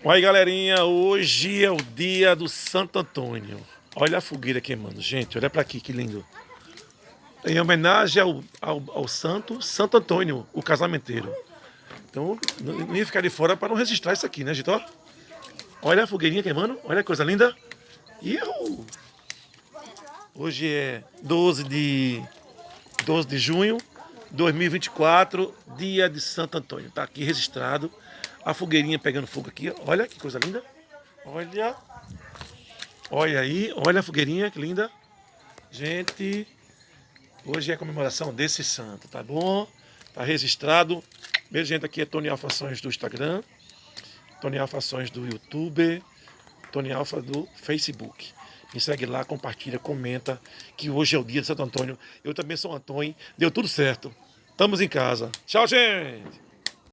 Oi, galerinha, hoje é o dia do Santo Antônio. Olha a fogueira queimando, gente, olha pra aqui, que lindo. Em homenagem ao Santo Antônio, o casamenteiro. Então, não ia ficar de fora para não registrar isso aqui, né, gente? Ó, olha a fogueirinha queimando, olha que coisa linda. E hoje é 12 de junho de 2024, dia de Santo Antônio. Tá aqui registrado a fogueirinha pegando fogo aqui. Olha que coisa linda. Olha, olha aí, olha a fogueirinha, que linda. Gente, hoje é a comemoração desse santo, tá bom? Tá registrado. Meu gente, aqui é Tony Alfa Ações do Instagram, Tony Alfa Ações do YouTube, Tony Alfa do Facebook. Me segue lá, compartilha, comenta, que hoje é o dia de Santo Antônio. Eu também sou Antônio, deu tudo certo. Estamos em casa. Tchau, gente!